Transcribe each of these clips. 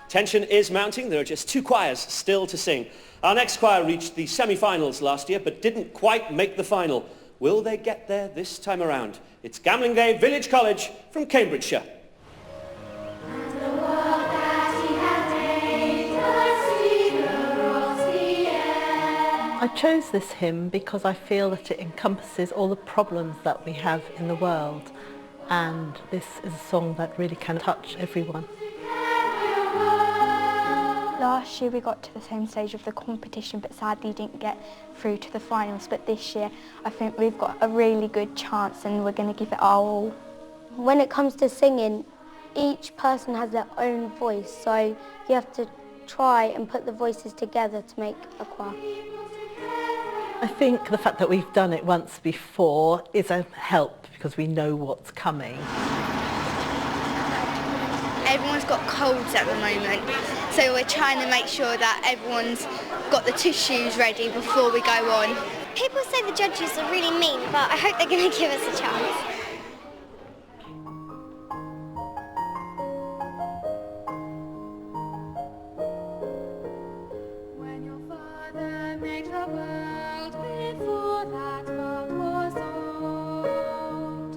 Tension is mounting. There are just 2 choirs still to sing. Our next choir reached the semi-finals last year, but didn't quite make the final. Will they get there this time around? It's Gamlingay Village College from Cambridgeshire. I chose this hymn because I feel that it encompasses all the problems that we have in the world, and this is a song that really can touch everyone. Last year we got to the same stage of the competition, but sadly didn't get through to the finals. But this year I think we've got a really good chance and we're going to give it our all. When it comes to singing, each person has their own voice, so you have to try and put the voices together to make a choir. I think the fact that we've done it once before is a help because we know what's coming. Everyone's got colds at the moment, so we're trying to make sure that everyone's got the tissues ready before we go on. People say the judges are really mean, but I hope they're going to give us a chance. When your father made the world, before that world was old,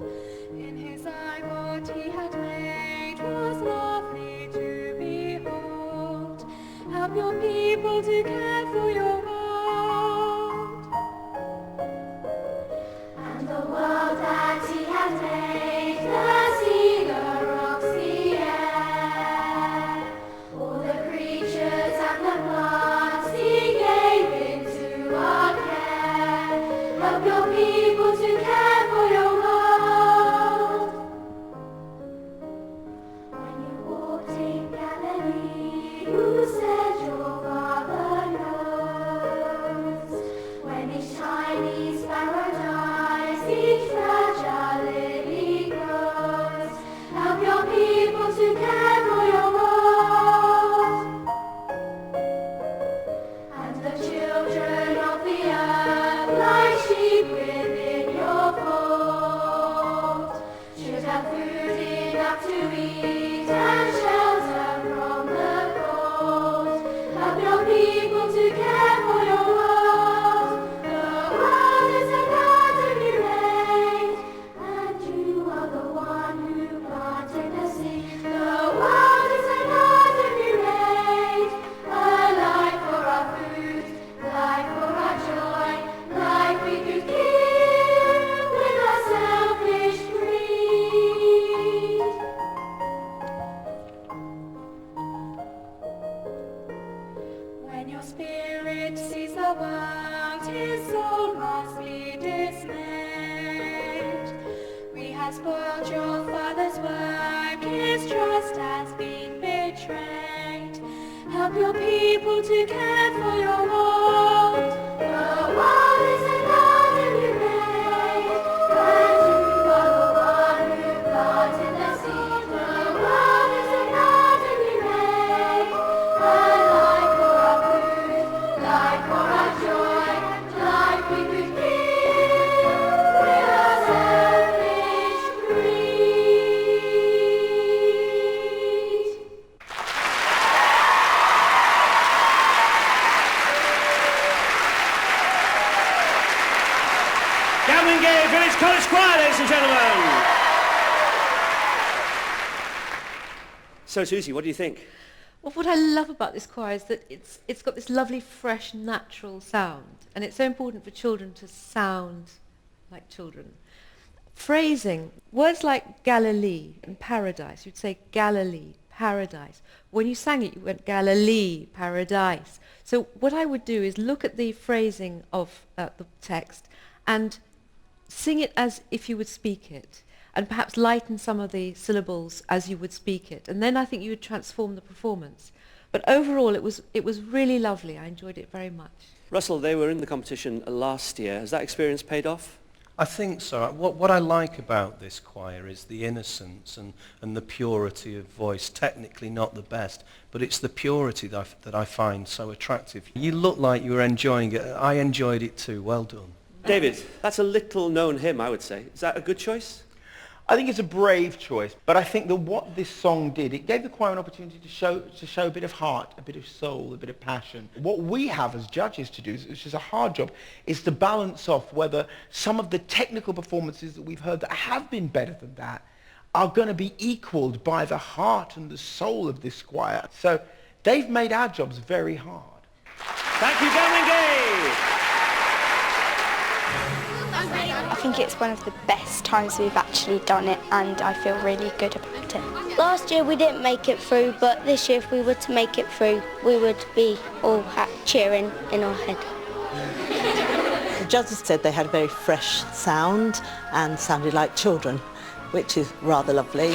in his eye what he had made was lovely to behold. Help your people to care for your world. And the world that he had made, the sea, the rocks, the air, all the creatures and the plants he gave into our care. Help your people to care for your world. When you walked in Galilee, you said your father knows. When each tiny sparrow dies, each fragile lily grows. Help your people to care for your world. And the children of the earth, like sheep within your fold, should have food enough to eat and shelter from the cold. Help your people to care for your world. The world is a garden you made, and you are the one who planted the seed. The world is a garden you made, a life for our food, life for our joy, life we could give with our selfish greed. When your spirit sees the world, his soul must be dismayed. We have spoiled your father's work, his trust has been betrayed. Help your people to care for your world. The world is a garden you made, and you are the one who planted the seed. The world is a garden you made, a life for our food, life for our joy, life we could give with our selfish greed. Gamlingay Village College Choir, ladies and gentlemen. So, Susie, what do you think? Well, what I love about this choir is that it's got this lovely, fresh, natural sound, and it's so important for children to sound like children. Phrasing, words like Galilee and paradise, you'd say Galilee, paradise. When you sang it, you went Galilee, paradise. So what I would do is look at the phrasing of the text and sing it as if you would speak it, and perhaps lighten some of the syllables as you would speak it. And then I think you would transform the performance. But overall, it was really lovely. I enjoyed it very much. Russell, they were in the competition last year. Has that experience paid off? I think so. What I like about this choir is the innocence and the purity of voice. Technically not the best, but it's the purity that I find so attractive. You look like you were enjoying it. I enjoyed it too. Well done. David, that's a little-known hymn, I would say. Is that a good choice? I think it's a brave choice, but I think that what this song did, it gave the choir an opportunity to show a bit of heart, a bit of soul, a bit of passion. What we have as judges to do, which is a hard job, is to balance off whether some of the technical performances that we've heard that have been better than that are going to be equaled by the heart and the soul of this choir. So they've made our jobs very hard. Thank you, Gamlinge! I think it's one of the best times we've actually done it, and I feel really good about it. Last year we didn't make it through, but this year if we were to make it through, we would be all cheering in our head. The judges said they had a very fresh sound and sounded like children, which is rather lovely.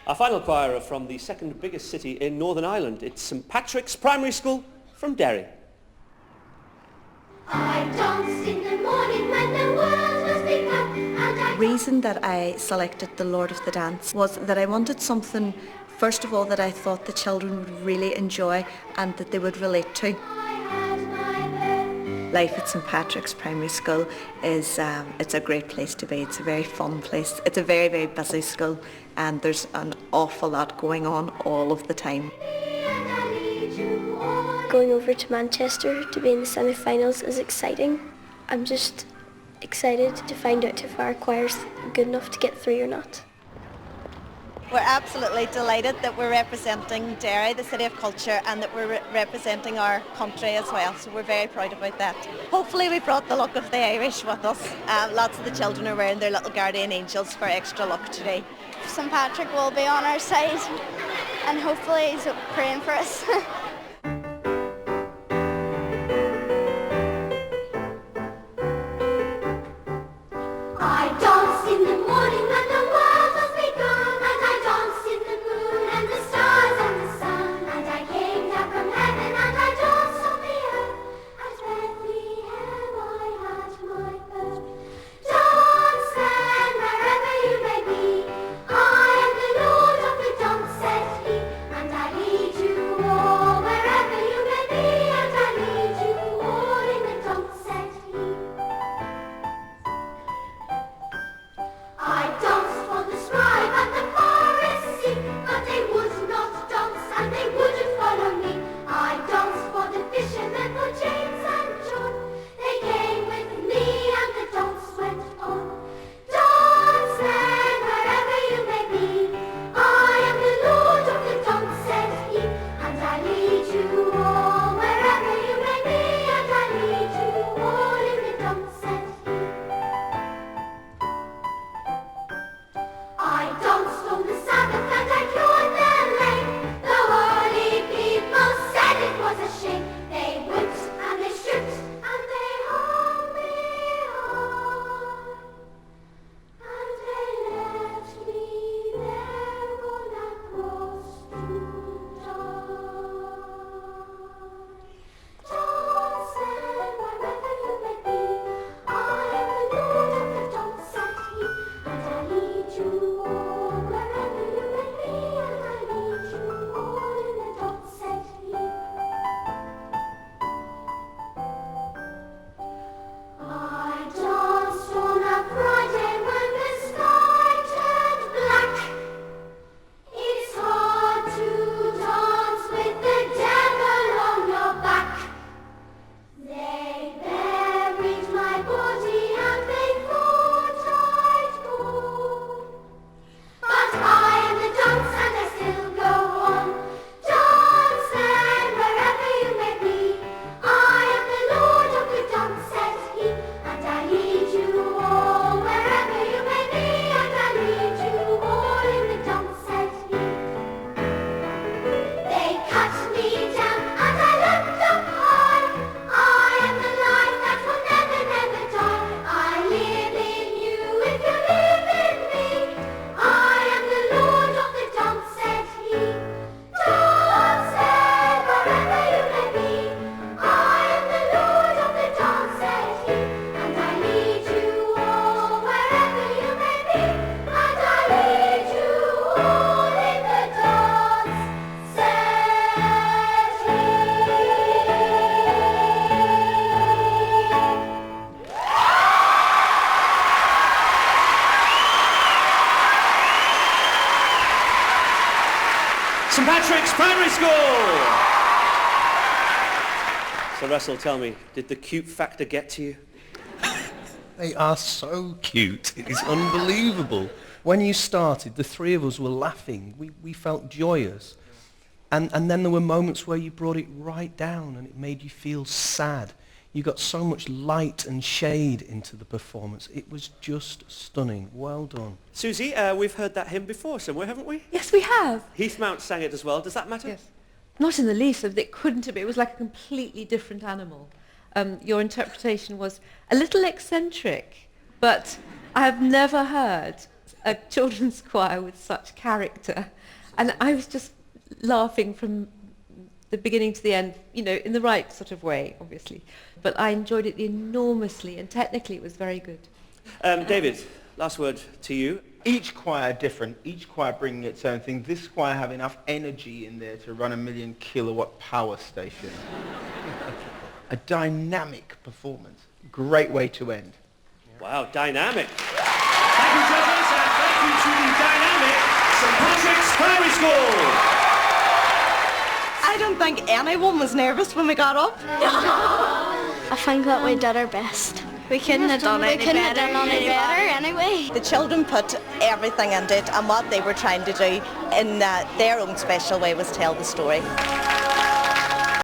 Our final choir are from the second biggest city in Northern Ireland. It's St Patrick's Primary School from Derry. I danced in the morning when the world was begun, and The reason that I selected The Lord of the Dance was that I wanted something, first of all, that I thought the children would really enjoy and that they would relate to. Life at St Patrick's Primary School is it's a great place to be. It's a very fun place. It's a very, very busy school and there's an awful lot going on all of the time. Going over to Manchester to be in the semi-finals is exciting. I'm just excited to find out if our choir's good enough to get through or not. We're absolutely delighted that we're representing Derry, the City of Culture, and that we're representing our country as well, so we're very proud about that. Hopefully we brought the luck of the Irish with us. Lots of the children are wearing their little guardian angels for extra luck today. St Patrick will be on our side, and hopefully he's praying for us. I danced in the morning when the world was begun, and I danced in the moon and the stars and the sun, and I came down from heaven and I danced on the earth. At Bethlehem I had my birth. Dance then wherever you may be, I am the Lord of the dance, said he, and I lead you always. St Patrick's Primary School. So Russell, tell me, did the cute factor get to you? They are so cute. It is unbelievable. When you started, the three of us were laughing. We felt joyous. And then there were moments where you brought it right down and it made you feel sad. You got so much light and shade into the performance. It was just stunning. Well done. Susie, we've heard that hymn before somewhere, haven't we? Yes, we have. Heath Mount sang it as well. Does that matter? Yes. Not in the least. It couldn't have been. It was like a completely different animal. Your interpretation was a little eccentric, but I have never heard a children's choir with such character. And I was just laughing from the beginning to the end, you know, in the right sort of way, obviously. But I enjoyed it enormously, and technically it was very good. David, last word to you. Each choir different, each choir bringing its own thing. This choir have enough energy in there to run a 1,000,000 kilowatt power station. A dynamic performance. Great way to end. Wow, dynamic. Thank you, judges, and thank you to the dynamic St Patrick's Primary School. I don't think anyone was nervous when we got up. I think that we did our best. We couldn't have done any better anyway. The children put everything into it, and what they were trying to do in their own special way was tell the story.